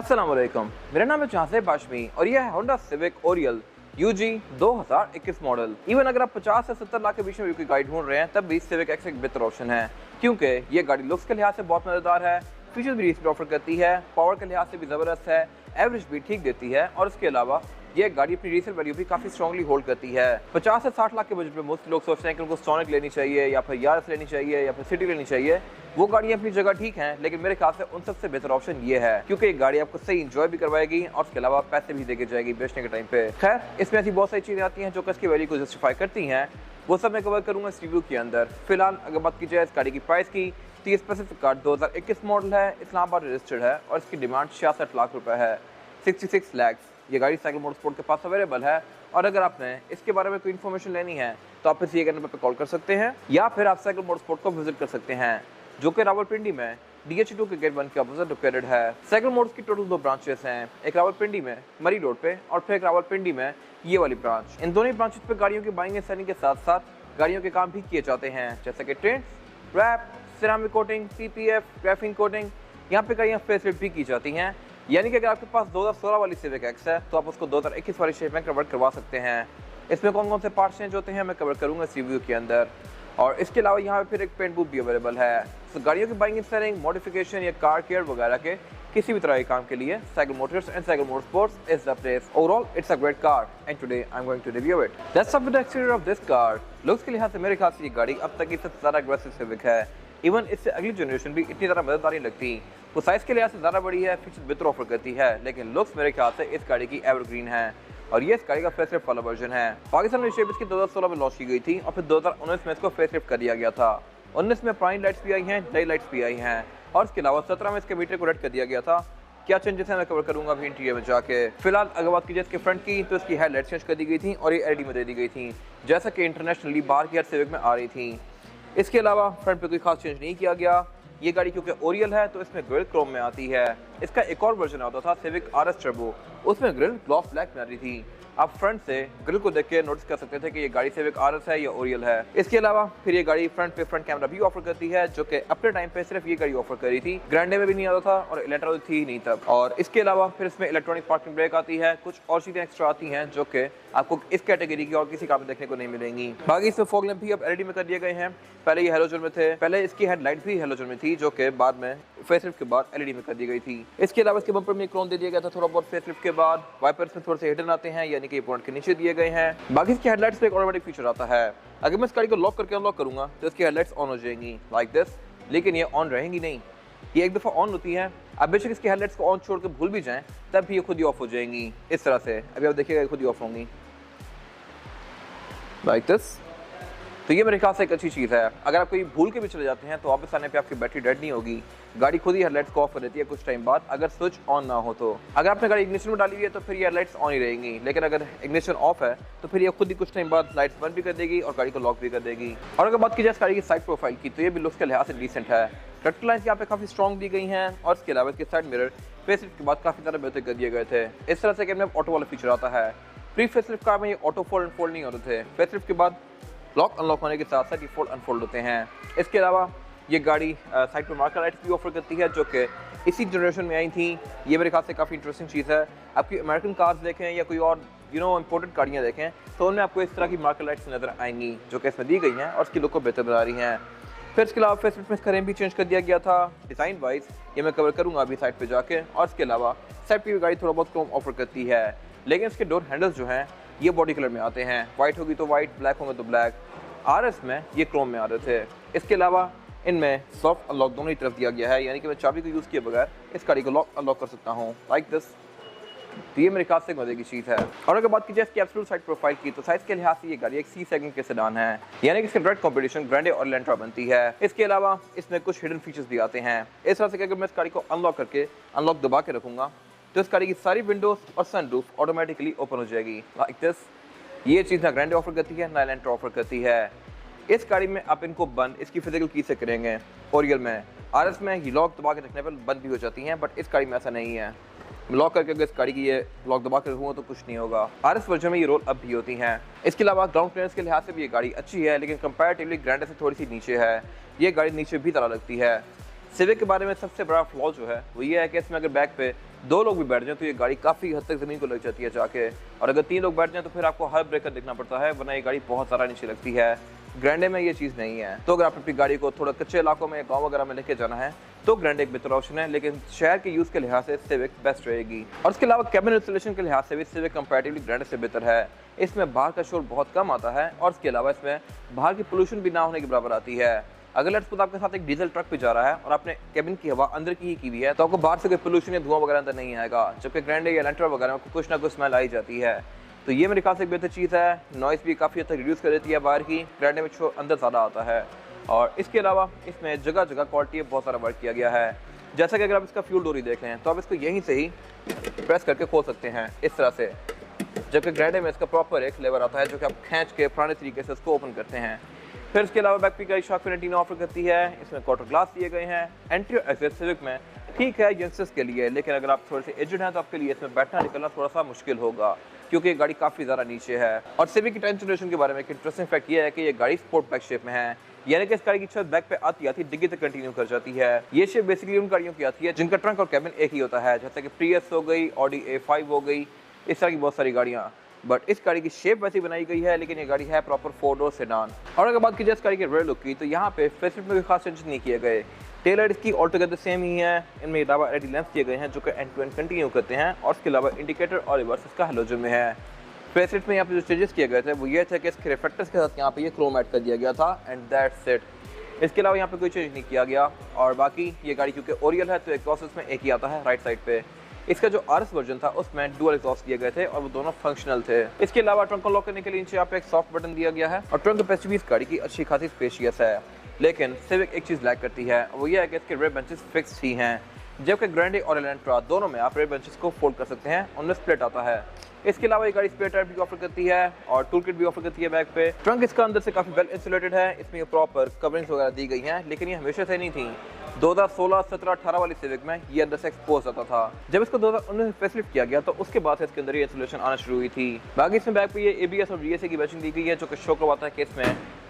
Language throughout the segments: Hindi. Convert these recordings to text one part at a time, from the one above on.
अस्सलाम वालेकुम, मेरा नाम है जहांसेब हाशमी और यह है Honda civic Oryol UG 2021 model. Even अगर आप 50 से 70 लाख के बीच में कोई गाड़ी ढूंढ रहे हैं तब भी सिविक एक्स एक बेहतर ऑप्शन है, क्योंकि ये गाड़ी लुक्स के लिहाज से बहुत मजेदार है, फीचर्स भी रिसेंट ऑफर करती है, पावर के लिहाज से भी ज़बरदस्त है, एवरेज भी ठीक देती है और इसके अलावा ये गाड़ी अपनी रीसेल वैल्यू भी काफ़ी स्ट्रॉन्गली होल्ड करती है। 50 से 60 लाख के बजट में मोस्ट लोग सोचते हैं कि उनको सोनिक लेनी चाहिए या फिर यारिस लेनी चाहिए या फिर सिटी लेनी चाहिए। वो गाड़ियाँ अपनी जगह ठीक हैं, लेकिन मेरे ख्याल से उन सबसे बेहतर ऑप्शन ये है, क्योंकि ये गाड़ी आपको सही इंजॉय भी करवाएगी और उसके अलावा पैसे भी देके जाएगी बेचने के टाइम पे। खैर, इसमें ऐसी बहुत सारी चीज़ें आती हैं जो कि इसकी वैल्यू को जस्टिफाई करती हैं, वो सब मैं कवर करूँगा इस रिव्यू के अंदर। फिलहाल अगर बात की जाए इस गाड़ी की प्राइस की, तो ये स्पेसिफिक कार 2021 मॉडल है, इस्लामाबाद रजिस्टर्ड है और इसकी डिमांड 66 लाख रुपए है, 66 लैक्स। ये गाड़ी साइकिल मोटरस्पोर्ट के पास अवेलेबल है और अगर आपने इसके बारे में कोई इन्फॉर्मेशन लेनी है तो आप इसी नंबर पर कॉल कर सकते हैं या फिर आप साइकिल मोटरस्पोर्ट को विजिट कर सकते हैं, जो कि रावलपिंडी में DH2 के गेट 1 के अपोजिट लोकेटेड है। साइकिल मोटर्स की टोटल 2 ब्रांचेस हैं, एक रावलपिंडी में मरी रोड पे और फिर एक रावलपिंडी में ये वाली ब्रांच। इन दोनों ब्रांचेस पे गाड़ियों की बाइंग एंड सेलिंग के साथ साथ गाड़ियों के काम भी किए जाते हैं, जैसे कि tint, wrap, ceramic coating, PPF, graphene coating. यहाँ पे गाड़ियाँ फेसलिफ्ट भी की जाती हैं, यानी कि अगर आपके पास 2016 वाली सिविक एक्स है तो आप उसको 2021 वाली शेप में कन्वर्ट करवा सकते हैं। इसमें कौन कौन से पार्ट्स चेंज होते हैं मैं कवर करूँगा इस रिव्यू के अंदर। और इसके अलावा यहाँ पे फिर एक पेंट बूथ भी अवेलेबल है। तो गाड़ियों की बाइंग एंड सेलिंग, मॉडिफिकेशन या कार केयर वगैरह के किसी भी तरह के काम के लिए Cycle Motors and Cycle Motorsports is the place. Overall it's a great car and today I am going to review it. That's up with the exterior of this car. Looks के लिहाज से मेरे ख्याल से ये गाड़ी अब तक की सबसे ज़्यादा एग्रेसिव सिविक है। इवन इससे अगली जनरेशन भी इतनी ज़्यादा मज़ेदार नहीं लगती। वो साइज़ के लिहाज से ज़्यादा बड़ी है, फीचर्स बेहतर ऑफर करती है, लेकिन लुक्स मेरे ख्याल से इस गाड़ी की एवरग्रीन है और ये इस गाड़ी का फेसलिफ्ट वाला वर्जन है। पाकिस्तान में शेप इसकी 2016 में लॉन्च की गई थी और फिर 2019 में इसको फेसलिफ्ट कर दिया गया था। 19 में पुरानी लाइट्स भी आई हैं, नई लाइट्स भी आई हैं और इसके अलावा 17 में इसके मीटर को रेड कर दिया गया था। क्या चेंजेस हैं मैं कवर करूंगा अभी इंटीरियर में जाके। फिलहाल अगर बात कीजिए इसके फ्रंट की, तो इसकी हेडलाइट चेंज कर दी गई थी और ये LED में दे दी गई थी, जैसा कि इंटरनेशनली बाहर की हर सिविक में आ रही थी। इसके अलावा फ्रंट पे कोई खास चेंज नहीं किया गया। ये गाड़ी क्योंकि ओरियल है तो इसमें ग्रिल क्रोम में आती है। इसका एक और वर्जन आता था सिविक RS टर्बो, उसमें ग्रिल ग्लॉस ब्लैक में आ रही थी। आप फ्रंट से ग्रिल को देख के नोटिस कर सकते थे कि ये गाड़ी सिविक RS है या ओरियल है। इसके अलावा फिर ये गाड़ी फ्रंट पे फ्रंट कैमरा भी ऑफर करती है, जो कि अपने टाइम पे सिर्फ ये गाड़ी ऑफर कर रही थी, ग्रैंडे में भी नहीं आता था और इलेक्ट्रा थी ही नहीं तब। और इसके अलावा फिर इसमें इलेक्ट्रॉनिक पार्किंग ब्रेक आती है, कुछ और चीजें एक्स्ट्रा आती हैं जो कि आपको इस कैटेगरी की और किसी कार में देखने को नहीं मिलेंगी। बाकी इसमें फॉग लैंप भी अब LED में कर दिए गए हैं, पहले ये हेलोजन में थे, पहले इसकी हेडलाइट भी हेलोजन में थी, जो कि बाद में फेसलिफ्ट के बाद LED में कर दी गई थी। इसके अलावा इसके बम्पर में क्रोम दे दिया गया था थोड़ा बहुत फेसलिफ्ट के बाद। वाइपर्स में थोड़े से हिडन आते हैं, यानी कि पॉइंट के नीचे दिए गए हैं। बाकी इसकी हेडलाइट्स में एक ऑटोमेटिक फीचर आता है, अगर मैं इस गाड़ी को लॉक करके अनलॉक करूंगा तो इसकी हेडलाइट्स ऑन हो जाएंगी लाइक दिस, लेकिन ये ऑन रहेंगी नहीं, ये एक दफ़ा ऑन होती है। अब बेशक इसकी हेडलाइट्स को ऑन छोड़ के भूल भी जाएं तब भी ये खुद ही ऑफ हो जाएंगी इस तरह से। अभी आप देखिएगा खुद ही ऑफ होंगी लाइक दिस। तो ये मेरे ख्याल से एक अच्छी चीज़ है। अगर आप कोई भूल के भी चले जाते हैं तो वापस आने पे आपकी बैटरी डेड नहीं होगी, गाड़ी खुद ही हेडलाइट्स को ऑफ कर देती है कुछ टाइम बाद, अगर स्विच ऑन ना हो तो। अगर आपने गाड़ी इग्निशन में डाली हुई है तो फिर ये हेडलाइट्स ऑन ही रहेंगी, लेकिन अगर इग्निशन ऑफ है तो फिर ये खुद ही कुछ टाइम बाद लाइट्स बंद भी कर देगी और गाड़ी को लॉक भी कर देगी। और अगर बात की जाए इस गाड़ी की साइड प्रोफाइल की, तो ये भी लुक्स के लिहाज से डिसेंट है। कट लाइन्स यहाँ पे काफ़ी स्ट्रॉन्ग दी गई हैं और इसके अलावा इसके साइड मिरर फेसलिफ्ट के बाद काफ़ी ज़्यादा बेहतर कर दिए गए थे। इस तरह से कैमरे में ऑटो वाला फीचर आता है। प्री फेसलिफ्ट कार में ये ऑटो फोल्ड एंड फोल्ड नहीं होते थे, फेसलिफ्ट के बाद लॉक अनलॉक होने के साथ साथ ये फोल्ड अनफोल्ड होते हैं। इसके अलावा ये गाड़ी साइड पर मार्कर लाइट्स भी ऑफर करती है, जो कि इसी जनरेशन में आई थी। ये मेरे ख्याल से काफ़ी इंटरेस्टिंग चीज़ है। आपकी अमेरिकन कार्स देखें या कोई और इंपोर्टेड गाड़ियाँ देखें तो उनमें आपको इस तरह की मार्कर लाइट्स नज़र आएंगी, जो कि इसमें दी गई हैं और इसकी लुक को बेहतर बना रही हैं। फिर इसके अलावा फेसलिफ्ट में इसका रेम भी चेंज कर दिया गया था डिज़ाइन वाइज, ये मैं कवर करूँगा अभी साइड पर जाके। और इसके अलावा साइड पर भी गाड़ी थोड़ा बहुत क्रोम ऑफर करती है, लेकिन इसके डोर हैंडल्स जो हैं ये बॉडी कलर में आते हैं, वाइट होगी तो वाइट, ब्लैक होंगे तो ब्लैक। RS में ये क्रोम में आ रहे थे। इसके अलावा इनमें सॉफ्ट अनलॉक दोनों ही तरफ दिया गया है, यानी कि मैं चाबी को यूज़ किए बगैर इस गाड़ी को लॉक अनलॉक कर सकता हूँ लाइक दिस। तो ये मेरे ख्याल से मजे की चीज़ है। और अगर बात की जाए इसकी एब्सोल्यूट साइड प्रोफाइल की, तो साइज़ के लिहाज से ये गाड़ी एक C सेगमेंट के सेडान है, यानी कि इसके डायरेक्ट कॉम्पिटिशन ग्रैंडे और एलेंट्रा बनती है। इसके अलावा इसमें कुछ हिडन फीचर्स भी आते हैं। इस तरह से कि अगर मैं इस गाड़ी को अनलॉक करके अनलॉक दबा के रखूँगा तो इस गाड़ी की सारी विंडोज़ और सनरूफ ऑटोमेटिकली ओपन हो जाएगी लाइक दिस। ये चीज़ ना ग्रैंडे ऑफर करती है ना एलेंट्रा ऑफर करती है। इस गाड़ी में आप इनको बंद इसकी फिजिकल की से करेंगे। ओरियल में RS में ये लॉक दबा के रखने पर बंद भी हो जाती हैं, बट इस गाड़ी में ऐसा नहीं है। लॉक करके अगर इस गाड़ी की ये लॉक दबा कर रखूँगा तो कुछ नहीं होगा। RS वर्जन में ये रोल अब भी होती हैं। इसके अलावा ग्राउंड क्लियरेंस के लिहाज से भी ये गाड़ी अच्छी है, लेकिन कंपैरेटिवली ग्रैंडे से थोड़ी सी नीचे है। ये गाड़ी नीचे भी ज़्यादा लगती है। सिविक के बारे में सबसे बड़ा फ्लॉ जो है वो ये है कि इसमें अगर बैक पे 2 लोग भी बैठ जाएं तो ये गाड़ी काफ़ी हद तक ज़मीन को लग जाती है जाके, और अगर 3 लोग बैठ जाएं तो फिर आपको हाई ब्रेकर देखना पड़ता है, वरना ये गाड़ी बहुत ज़्यादा नीचे लगती है। ग्रैंडे में ये चीज़ नहीं है। तो अगर आप अपनी गाड़ी को थोड़ा कच्चे इलाकों में, गाँव वगैरह में लेके जाना है तो ग्रैंडे एक बेहतर ऑप्शन है, लेकिन शहर के यूज़ के लिहाज से सिविक बेस्ट रहेगी। और इसके अलावा कैबिन इंस्टॉलेशन के लिहाज से भी सिविक कंपैरेटिवली ग्रैंडे से बेहतर है। इसमें बाहर का शोर बहुत कम आता है, और इसके अलावा इसमें बाहर की पोल्यूशन भी ना होने के बराबर आती है। अगर लेट्स सपोज आपके साथ एक डीजल ट्रक पे जा रहा है और आपने केबिन की हवा अंदर की ही की हुई है, तो आपको बाहर से कोई पोल्यूशन या धुआं वगैरह अंदर नहीं आएगा, जबकि ग्रैंडे या एलेंट्रा वगैरह में कुछ ना कुछ स्मेल आई जाती है। तो ये मेरे ख्याल से एक बेहतर चीज़ है। नॉइस भी काफ़ी हद तक रिड्यूस कर देती है बाहर की, ग्रैंडे में शोर अंदर ज़्यादा आता है। और इसके अलावा इसमें जगह जगह क्वालिटी बहुत सारा वर्क किया गया है। जैसा कि अगर आप इसका फ्यूल डोरी देख लें तो आप इसको यहीं से ही प्रेस करके खोल सकते हैं इस तरह से, जबकि ग्रैंडे में इसका प्रॉपर एक लेवर आता है जो कि आप खींच के पुराने तरीके से उसको ओपन करते हैं। फिर इसके अलावा back pick shark fin antenna offer करती है। इसमें क्वार्टर ग्लास दिए गए हैं। एंट्री और एग्जिट सिविक में ठीक है यंगस्टर्स के लिए, लेकिन अगर आप थोड़े से एजड हैं तो आपके लिए इसमें बैठना निकलना थोड़ा सा मुश्किल होगा, क्योंकि ये गाड़ी काफ़ी ज़्यादा नीचे है। और सिविक की 10th जनरेशन के बारे में एक इंटरेस्टिंग फैक्ट ये है कि ये गाड़ी स्पोर्ट बैक शेप में है, यानी कि इस गाड़ी की छत बैक पे आती डिग्गी तक कंटिन्यू कर जाती है। ये शेप बेसिकली उन गाड़ियों की आती है जिनका ट्रंक और कैबिन एक ही होता है, जैसे कि प्रियस हो गई, ऑडी A5 हो गई, इस तरह की बहुत सारी गाड़ियाँ। बट इस गाड़ी की शेप वैसी बनाई गई है, लेकिन ये गाड़ी है प्रॉपर 4 डोर सेडान। और अगर बात की जाए इस गाड़ी के रेयर लुक की, तो यहाँ पे फेसलिफ्ट में कोई खास चेंजेस नहीं किए गए। टेल लाइट इसकी ऑल टुगेदर सेम ही है। इनमें अलावा एलईडी लैंप्स दिए गए हैं जो कि एंड टू एंड कंटिन्यू करते हैं, और इसके अलावा इंडिकेटर और रिवर्स इसका हैलोजन में है। फेसलिफ्ट में यहाँ पे जो चेंजेस किए गए थे वो ये थे कि इसके रिफ्लेक्टर्स के साथ यहाँ पे ये क्रोम ऐड कर दिया गया था, एंड दैट्स इट। इसके अलावा यहाँ पे कोई चेंज नहीं किया गया। और बाकी ये गाड़ी क्योंकि ओरियल है तो एग्जॉस्ट में एक ही आता है राइट साइड पे। इसका जो RS वर्जन था उसमें डुअल एग्जॉस्ट दिए गए थे और वो दोनों फंक्शनल थे। इसके अलावा ट्रंक को लॉक करने के लिए नीचे यहाँ पे एक सॉफ्ट बटन दिया गया है, और ट्रंक कैपेसिटी भी इस गाड़ी की अच्छी खासी स्पेशियस है। लेकिन सिविक एक चीज़ लैक करती है, वो ये है कि इसके रेयर बेंचेस फिक्स ही हैं, जबकि ग्रैंडे और एलेंट्रा दोनों में आप रेयर बेंचेस को फोल्ड कर सकते हैं, उनमें स्प्लिट आता है। इसके अलावा ये गाड़ी स्पेयर टायर भी ऑफर करती है और टूल किट भी ऑफर करती है बैक पे। ट्रंक इसका अंदर से काफ़ी वेल इंसुलेटेड है, इसमें ये प्रॉपर कवरिंग्स वगैरह दी गई हैं, लेकिन ये हमेशा से नहीं थी। 2016, 17, 18 वाली सिविक में ये अंदर से एक्सपोज होता था। जब इसको 2019 में फेसलिफ्ट किया गया तो उसके बाद से इसके अंदर ये इंसुलेशन आना शुरू हुई थी। बाकी इसमें बैक पे ये ABS और VSA की बैचिंग दी गई है, जो कि शो करवाता है कि इसमें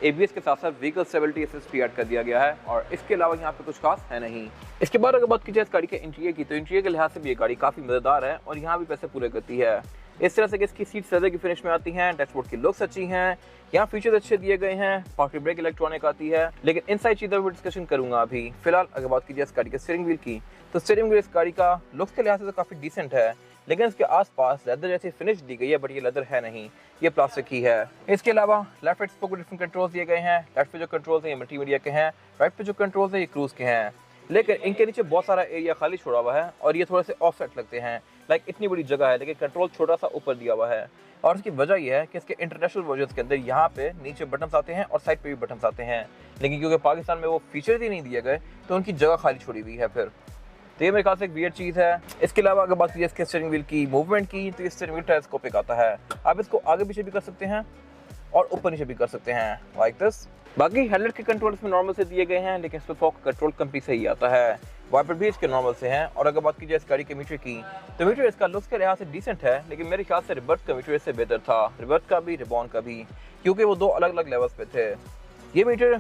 ABS के साथ साथ व्हीकल स्टेबिलिटी असिस्ट भी ऐड कर दिया गया है, और इसके अलावा यहाँ पे कुछ खास है नहीं। इसके बाद अगर बात की जाए इस गाड़ी के इंटीरियर की, तो इंटीरियर के लिहाज से भी ये गाड़ी काफ़ी मज़ेदार है और यहाँ भी पैसे पूरे करती है। इस तरह से कि इसकी सीट लेदर की फिनिश में आती हैं, डैशबोर्ड की लुक्स अच्छी हैं, यहाँ फीचर्स अच्छे दिए गए हैं, पार्किंग ब्रेक इलेक्ट्रॉनिक आती है। लेकिन इनसाइड चीज़ों पर डिस्कशन करूंगा अभी। फिलहाल अगर बात की जाए इस गाड़ी के स्टीयरिंग व्हील की, तो स्टीयरिंग व्हील इस गाड़ी का लुक्स के लिहाज से तो काफ़ी डिसेंट है, लेकिन इसके आसपास लेदर जैसी फिनिश दी गई है, बट ये लेदर है नहीं, ये प्लास्टिक ही है। इसके अलावा left right spoke different controls दिए गए हैं। लेफ्ट पे जो कंट्रोल्स हैं ये मल्टीमीडिया के हैं, राइट पे जो कंट्रोल्स हैं ये क्रूज के हैं, लेकिन इनके नीचे बहुत सारा एरिया खाली छोड़ा हुआ है और ये थोड़े से ऑफसेट लगते हैं। लाइक इतनी बड़ी जगह है लेकिन कंट्रोल छोटा सा ऊपर दिया हुआ है, और इसकी वजह यह है कि इसके इंटरनेशनल वर्जन्स के अंदर यहाँ पे नीचे बटन्स आते हैं और साइड पे भी बटन्स आते हैं, लेकिन क्योंकि पाकिस्तान में वो फीचर ही नहीं दिए गए तो उनकी जगह खाली छोड़ी हुई है फिर। तो ये मेरे ख्याल से एक वियर्ड चीज़ है। इसके अलावा अगर बात कीजिए इसके स्टीयरिंग व्हील की मूवमेंट की, तो ये स्टीयरिंग व्हील टेलीस्कोपिक आता है। आप इसको आगे पीछे भी कर सकते हैं और ऊपर नीचे भी कर सकते हैं, लाइक दिस। बाकी हेडलाइट के कंट्रोल इसमें नॉर्मल से दिए गए हैं, लेकिन इसमें फॉग कंट्रोल कंपनी से ही आता है। वाइपर भी इसके नॉर्मल से हैं। और अगर बात की जाए इस गाड़ी के मीटर की, तो मीटर इसका लुक्स के लिहाज से डिसेंट है, लेकिन मेरे ख्याल से रिवर्स का मीटर इससे बेहतर था, रिवर्स का भी रिबॉन का भी, क्योंकि वो दो अलग अलग लेवल्स पे थे। ये मीटर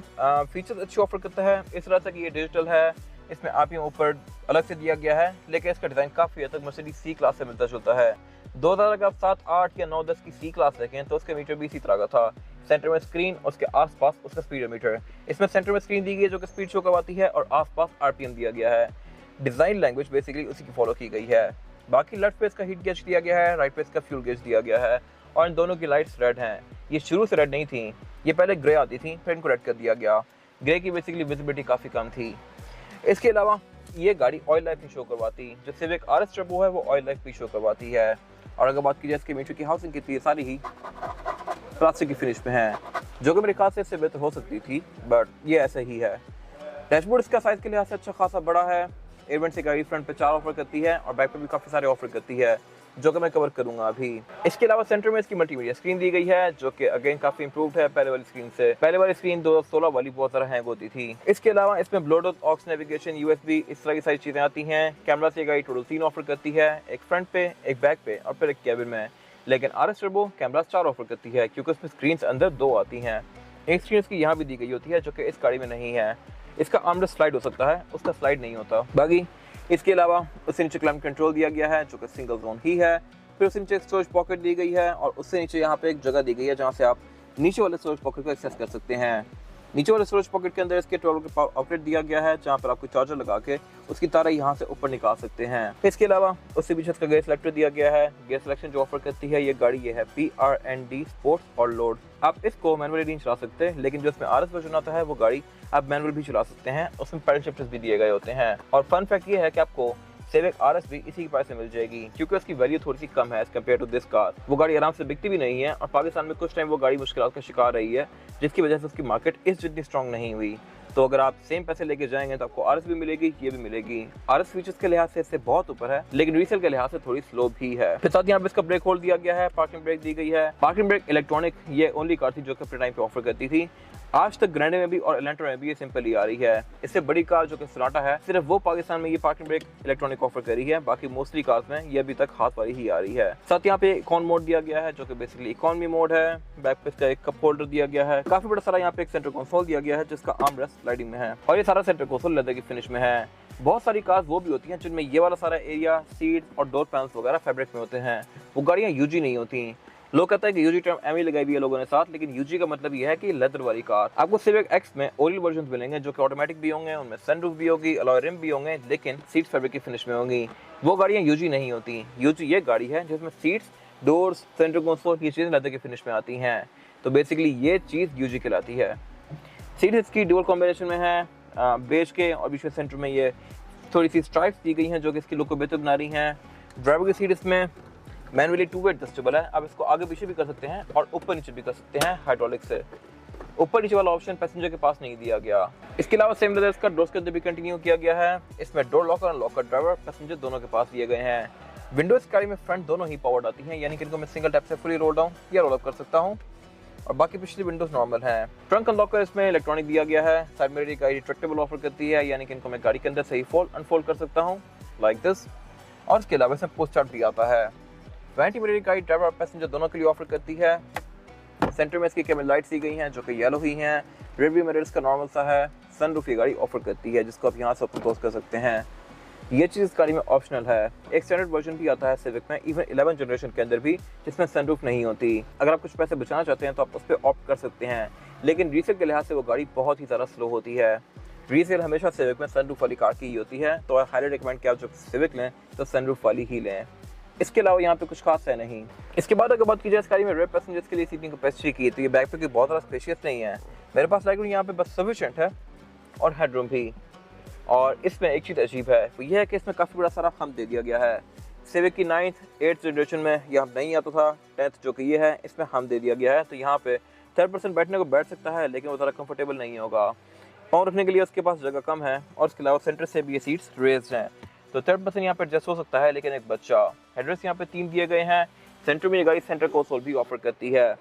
फीचर्स अच्छे ऑफर करता है, इस तरह से कि ये डिजिटल है, इसमें RPM ऊपर अलग से दिया गया है, लेकिन इसका डिज़ाइन काफ़ी हद तक मर्सिडीज C क्लास से मिलता जुलता है। 2007, 8 या 9, 10 की C क्लास देखें तो उसका मीटर भी इसी तरह का था। सेंटर में स्क्रीन, उसके आसपास उसका स्पीडोमीटर। इसमें सेंटर में स्क्रीन दी गई है जो कि स्पीड शो करवाती है, और आसपास RPM दिया गया है। डिज़ाइन लैंग्वेज बेसिकली उसी की फॉलो की गई है। बाकी लेफ्ट पे इसका हीट गेज दिया गया है, राइट पे इसका फ्यूल गेज दिया गया है, और इन दोनों की लाइट्स रेड हैं। ये शुरू से रेड नहीं थी, ये पहले ग्रे आती थी, फिर इनको रेड कर दिया गया। ग्रे की बेसिकली विजिबिलिटी काफ़ी कम थी। इसके अलावा ये गाड़ी ऑयल लाइफ नहीं शो करवाती, जो सिविक RS टर्बो है वो ऑयल लाइफ भी शो करवाती है। और अगर बात की जाए इसके मीटर की हाउसिंग की, सारी ही प्लास्टिक की फिनिश में है, जो कि मेरे ख्याल से इससे बेहतर हो सकती थी, बट ये ऐसे ही है। डैशबोर्ड इसका साइज़ के लिहाज से अच्छा खासा बड़ा है। एयरवेंट से गाड़ी फ्रंट पे 4 ऑफर करती है और बैक पे भी काफ़ी सारे ऑफर करती है, जो कि मैं कवर करूंगा अभी। इसके अलावा सेंटर में इसकी मल्टीमीडिया स्क्रीन दी गई है, जो कि अगेन काफी इंप्रूव्ड है पहले वाली स्क्रीन से। पहले वाली स्क्रीन 2016 वाली बहुत सारा हैंग होती थी। इसके अलावा इसमें ब्लूटूथ, ऑक्स नेविगेशन, USB इस तरह की सारी चीजें आती हैं। कैमरा से गाड़ी टोटल 3 ऑफर करती है, एक फ्रंट पे, एक बैक पे और फिर एक कैबिन में। लेकिन RS टर्बो कैमरा 4 ऑफर करती है, क्योंकि उसमें स्क्रीन अंदर 2 आती हैं। एक स्क्रीन इसकी यहाँ भी दी गई होती है, जो कि इस गाड़ी में नहीं है। इसका आर्मरेस्ट स्लाइड हो सकता है, उसका स्लाइड नहीं होता। बाकी इसके अलावा उससे नीचे क्लाइमेट कंट्रोल दिया गया है जो कि सिंगल जोन ही है। फिर उससे नीचे एक स्टोरेज पॉकेट दी गई है और उससे नीचे यहाँ पे एक जगह दी गई है जहाँ से आप नीचे वाले स्टोरेज पॉकेट को एक्सेस कर सकते हैं। नीचे वाले स्टोरेज पॉकेट के अंदर इसके 12 के आउटलेट दिया गया है जहाँ पर आपको चार्जर लगा के उसकी तारें यहाँ से ऊपर निकाल सकते हैं। इसके अलावा उससे पीछे इसका गेयर सिलेक्टर दिया गया है। गेयर सिलेक्शन जो ऑफर करती है ये गाड़ी ये है PRND स्पोर्ट्स और लोड। आप इसको मैनुअली नहीं चला सकते, लेकिन जो इसमें RS वर्जन आता है वो गाड़ी आप मैनुअल भी चला सकते हैं, उसमें पैडल शिफ्टर्स भी दिए गए होते हैं। और फन फैक्ट ये है कि आपको Civic RS भी इसी के प्राइस में मिल जाएगी क्योंकि उसकी वैल्यू थोड़ी सी कम है as compare to this car. वो गाड़ी आराम से बिकती भी नहीं है और पाकिस्तान में कुछ टाइम वो गाड़ी मुश्किलात का शिकार रही है जिसकी वजह से उसकी मार्केट इस जितनी स्ट्रॉन्ग नहीं हुई। तो अगर आप सेम पैसे लेके जाएंगे तो आपको RS भी मिलेगी, ये भी मिलेगी। RS फीचर्स के लिहाज से इससे बहुत ऊपर है लेकिन रीसेल के लिहाज से थोड़ी स्लो भी है। फिर साथ यहाँ पे इसका ब्रेक होल्ड दिया गया है, पार्किंग ब्रेक दी गई है। पार्किंग ब्रेक इलेक्ट्रॉनिक ये ओनली कार थी जो कि अपने टाइम पे ऑफर करती थी। आज तक ग्रैंडे में भी और एलेंट्रा में भी ये सिंपल ही आ रही है। इससे बड़ी कार जो कि सोनाटा है सिर्फ वो पाकिस्तान में ये पार्किंग ब्रेक इलेक्ट्रॉनिक ऑफर करी है, बाकी मोस्टली कार्स में ये अभी तक हाथ वाली ही आ रही है। साथ यहाँ पे इकॉन मोड दिया गया है जो कि बेसिकली इकॉनमी मोड है। बैक पे इसका एक कप होल्डर दिया गया है। काफी बड़ा सारा यहाँ पे एक सेंटर कंसोल दिया गया है जिसका आर्म रेस्ट स्लाइडिंग में है और ये सारा सेंटर कंसोल लेदर की फिनिश में है। बहुत सारी कार्स वो भी होती हैं जिनमें ये वाला सारा एरिया, सीट और डोर पैनल्स वगैरह फैब्रिक में होते हैं। वो गाड़ियाँ यूजी नहीं होती। लोग कहते हैं कि यूजी टर्म एम ही लगाई हुई है लोगों ने साथ, लेकिन यूजी का मतलब ये है कि लेदर वाली कार। आपको सिविक एक्स में ओरियल वर्जन मिलेंगे जो कि ऑटोमेटिक भी होंगे, उनमें सनरूफ भी होगी, अलॉय रिम भी होंगे, लेकिन सीट फैब्रिक की फिनिश में होंगी। वो गाड़ियाँ यूजी नहीं होती। यूजी ये गाड़ी है जिसमें सीट्स, डोर्स, सेंटर कंसोल ये चीज़ें लेदर की फिनिश में आती हैं। तो बेसिकली ये चीज़ यूजी कहलाती है। सीट इसकी डुअल कॉम्बिनेशन में है, बेज के और बीच में सेंटर में ये थोड़ी सी स्ट्राइप्स दी गई हैं जो कि इसकी लुक को बेहतर बना रही हैं। ड्राइवर की सीट इसमें मैनुअली 2 वे एडजस्टेबल है, आप इसको आगे पीछे भी कर सकते हैं और ऊपर नीचे भी कर सकते हैं हाइड्रोलिक से। ऊपर नीचे वाला ऑप्शन पैसेंजर के पास नहीं दिया गया। इसके अलावा सेम लेदर इसका डोर्स के अंदर भी कंटिन्यू किया गया है। इसमें डोर लॉकर और लॉकर ड्राइवर पैसेंजर दोनों के पास दिए गए हैं। विंडोज गाड़ी में फ्रंट दोनों ही पावर्ड आती हैं, यानी कि इनको मैं सिंगल टैप से फुली रोल डाउन या रोल अप कर सकता हूँ और बाकी पिछली विंडोज नॉर्मल है। ट्रंक अनलॉकर इसमें इलेक्ट्रॉनिक दिया गया है। साइड मिरर का रिट्रैक्टेबल ऑफर करती है, यानी कि इनको मैं गाड़ी के अंदर से ही फोल्ड अनफोल्ड कर सकता हूँ लाइक दिस। और इसके अलावा इसमें पुश स्टार्ट भी आता है। वैनिटी मिरर गाइड ड्राइवर और पैसेंजर दोनों के लिए ऑफर करती है। सेंटर में इसकी कैमरा लाइट्स दी गई हैं जो कि येलो ही हैं। रियर व्यू मिरर्स का नॉर्मल सा है। सनरूफ ये गाड़ी ऑफर करती है जिसको आप यहाँ से ऊपर क्लोज कर सकते हैं। ये चीज़ गाड़ी में ऑप्शनल है। एक स्टैंडर्ड वर्जन भी आता है सिविक में, इवन 11 जनरेशन के अंदर भी, जिसमें सनरूफ नहीं होती। अगर आप कुछ पैसे बचाना चाहते हैं तो आप उस पर ऑप्ट कर सकते हैं, लेकिन रीसेल के लिहाज से वो गाड़ी बहुत ही ज़्यादा स्लो होती है। रीसेल हमेशा सिविक में सनरूफ वाली कार की ही होती है, तो हाईली रिकमेंड कि आप जब सिविक लें तो सनरूफ वाली ही लें। इसके अलावा यहाँ पे कुछ खास है नहीं। इसके बाद अगर बात की जाए इस गाड़ी में रेयर पैसेंजर्स के लिए सीटिंग कैपेसिटी की, तो ये बैक पे की बहुत ज़्यादा स्पेशियस नहीं है। मेरे पास लेग रूम यहाँ पे बस सफिशिएंट है और हेडरूम भी। और इसमें एक चीज़ अजीब है, वो ये है कि इसमें काफ़ी बड़ा सारा हम दे दिया गया है। सिविक की 9th 8th जनरेशन में यह हम नहीं आता था, 10th जो कि ये है इसमें हम दे दिया गया है। तो यहाँ पे 3rd पर्सन बैठने को बैठ सकता है, लेकिन वो ज़्यादा कंफर्टेबल नहीं होगा। पाँव रखने के लिए उसके पास जगह कम है और इसके अलावा सेंटर से भी ये सीट्स रेज्ड हैं, तो 3rd पर्सन यहाँ पर एडजस्ट हो सकता है, लेकिन एक बच्चा। हेडरेस्ट यहाँ पे 3 दिए गए हैं। सेंटर में ये गाड़ी सेंटर कंसोल भी ऑफर करती है।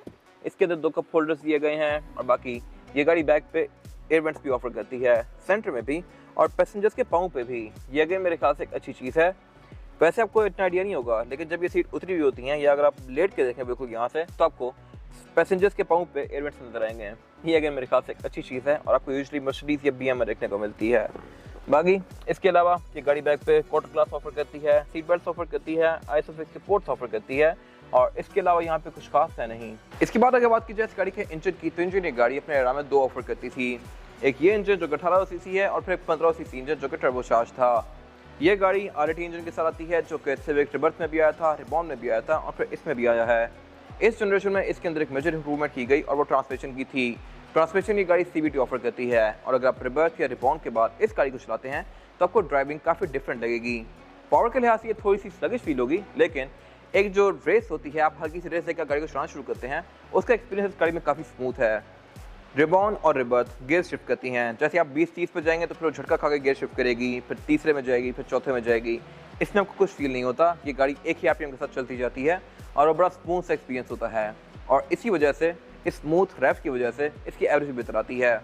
इसके अंदर 2 कप होल्डर्स दिए गए हैं और बाकी ये गाड़ी बैक पे एयर वेंट्स भी ऑफर करती है, सेंटर में भी और पैसेंजर्स के पाँव पे भी। ये अगेन मेरे ख्याल से एक अच्छी चीज़ है। वैसे आपको इतना आइडिया नहीं होगा, लेकिन जब ये सीट उतरी हुई होती हैं या अगर आप लेट के देखें बिल्कुल यहाँ से, तो आपको पैसेंजर्स के पाँव पे एयर वेंट्स नजर आएंगे। ये अगेन मेरे ख्याल से एक अच्छी चीज़ है और आपको यूजुअली मर्सिडीज या BM में देखने को मिलती है। बाकी इसके अलावा ये गाड़ी बैक पे क्वार्टर ग्लास ऑफर करती है, सीट बेल्ट ऑफर करती है, आइसोफिक्स के पोर्ट्स ऑफर करती है और इसके अलावा यहाँ पे कुछ खास है नहीं। इसके बाद अगर बात की जाए इस गाड़ी के इंजन की, तो इंजन ये गाड़ी अपने एरा में 2 ऑफर करती थी। एक ये इंजन जो कि 1800 सीसी है और फिर एक 1500 सीसी इंजन जो कि टर्बोचार्ज था। ये गाड़ी RT इंजन के साथ आती है जो कि सिविक रिबर्थ में भी आया था, रिबॉन में भी आया था और फिर इसमें भी आया है। इस जनरेशन में इसके अंदर एक मेजर इंप्रूवमेंट की गई और वो ट्रांसमिशन की थी। ट्रांसमिशन की गाड़ी CVT ऑफर करती है और अगर आप रिबर्थ या रिबॉन के बाद इस गाड़ी को चलाते हैं तो आपको ड्राइविंग काफ़ी डिफरेंट लगेगी। पावर के लिहाज से ये थोड़ी सी स्लगिश फील होगी, लेकिन एक जो रेस होती है, आप हल्की सी रेस लेकर गाड़ी को चलाना शुरू करते हैं, उसका एक्सपीरियंस इस गाड़ी में काफ़ी स्मूथ है। रिबॉन और रिबर्थ गियर शिफ्ट करती हैं। जैसे आप 20-30 पर जाएंगे तो फिर झटका खा के गियर शिफ्ट करेगी, फिर तीसरे में जाएगी, फिर चौथे में जाएगी। इसमें आपको कुछ फील नहीं होता। ये गाड़ी एक ही RPM के साथ चलती जाती है और वो बड़ा स्मूथ सा एक्सपीरियंस होता है और इसी वजह से, इस स्मूथ रैफ की वजह से इसकी एवरेज भी बेहतर आती है।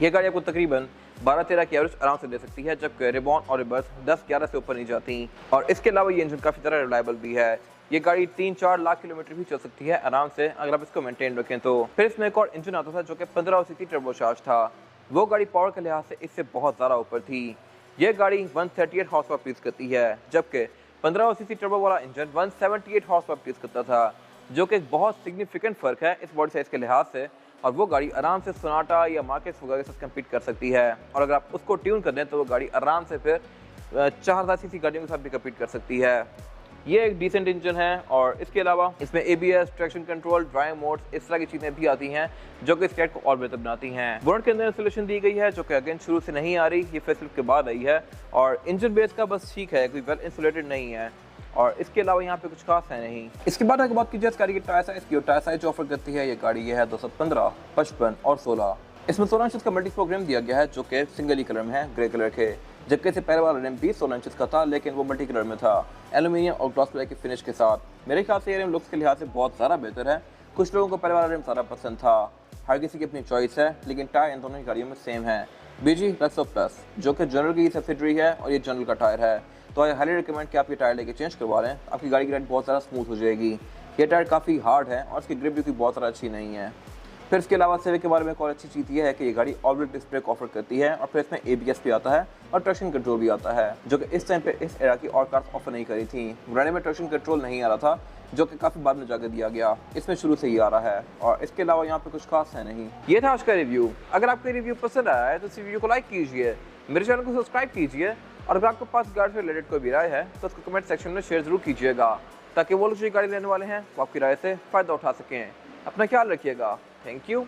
ये गाड़ी आपको तकरीबन 12-13 की एवरेज आराम से दे सकती है, जबकि रिबॉन और रिबर्थ 10-11 से ऊपर नहीं जाती। और इसके अलावा ये इंजन काफ़ी ज़्यादा रिलायबल भी है। ये गाड़ी 3-4 लाख किलोमीटर भी चल सकती है आराम से अगर आप इसको मेंटेन रखें तो। फिर इसमें एक और इंजन आता था जो कि 1500 सीसी टर्बोचार्ज था। वो गाड़ी पावर के लिहाज से इससे बहुत ज़्यादा ऊपर थी। ये गाड़ी 138 हॉर्स पावर प्रोड्यूस करती है, जबकि 1500 सीसी टर्बो वाला इंजन 178 हॉर्स पावर प्रोड्यूस करता था, जो कि एक बहुत सिग्निफिकेंट फ़र्क है इस बॉडी साइज़ के लिहाज से। और वो गाड़ी आराम से सोनाटा या मार्केट वगैरह के साथ कम्पीट कर सकती है, और अगर आप उसको ट्यून कर दें तो वो गाड़ी आराम से फिर 4000 सीसी गाड़ियों के साथ भी कम्पीट कर सकती है। ये एक डिसेंट इंजन है, और इसके अलावा इसमें ABS, traction control, drive modes, इस तरह की चीज़ें भी आती हैं जो कि इस कैट को और बेहतर बनाती हैं। बोनट के अंदर इंस्टॉलेशन दी गई है जो कि अगेन शुरू से नहीं आ रही, ये फेसलिफ्ट के बाद आई है, और इंजन बेस का बस ठीक है, कोई वेल इंसुलेटेड नहीं है, और इसके अलावा यहाँ पे कुछ खास है नहीं। इसके बाद अगर बात की जाए इस गाड़ी की टायर साइज की, और टायर साइज जो ऑफर करती है ये गाड़ी, ये है 215, 55 और 16। इसमें 16 इंच का मल्टी प्रोग्राम दिया गया है जो कि सिंगल ही कलर में है, ग्रे कलर के, जबकि इससे पहले वाला रिम भी 16 इंच का था, लेकिन वो मल्टी कलर में था, एल्यूमिनियम और ग्लॉस ब्लैक की फिनिश के साथ। मेरे ख्याल से ये रिम लुक्स के लिहाज से बहुत ज़्यादा बेहतर है। कुछ लोगों को पहले वाला रिम ज़्यादा पसंद था, हर किसी की अपनी चॉइस है, लेकिन टायर इन दोनों ही गाड़ियों में सेम है। BG Rexo Plus जो कि जनरल की सब्सिडरी है, और ये जनरल का टायर है, तो आई हाईली रिकमेंड कि आप ये टायर लेके चेंज करवा लें, आपकी गाड़ी की राइड बहुत ज़्यादा स्मूथ हो जाएगी। ये टायर काफ़ी हार्ड है और इसकी ग्रिप भी कोई बहुत ज़्यादा अच्छी नहीं है। फिर इसके अलावा सिविक के बारे में एक और अच्छी चीज़ ये है कि ये गाड़ी all wheel disc brake offer करती है, और फिर इसमें ABS भी आता है और ट्रैक्शन कंट्रोल भी आता है, जो कि इस टाइम पे इस एरा की और कार्स ऑफर नहीं करी थी। ब्रांड में ट्रैक्शन कंट्रोल नहीं आ रहा था, जो कि काफ़ी बाद में जाकर दिया गया, इसमें शुरू से ही आ रहा है, और इसके अलावा यहाँ पे कुछ खास है नहीं। ये था आज का रिव्यू। अगर आपको रिव्यू पसंद आया है तो इस वीडियो को लाइक कीजिए, मेरे चैनल को सब्सक्राइब कीजिए, और अगर आपके पास गाड़ी से रिलेटेड कोई भी राय है तो उसको कमेंट सेक्शन में शेयर जरूर कीजिएगा, ताकि वो लोग जो गाड़ी लेने वाले हैं वो आपकी राय से फ़ायदा उठा सकें। अपना ख्याल रखिएगा। Thank you.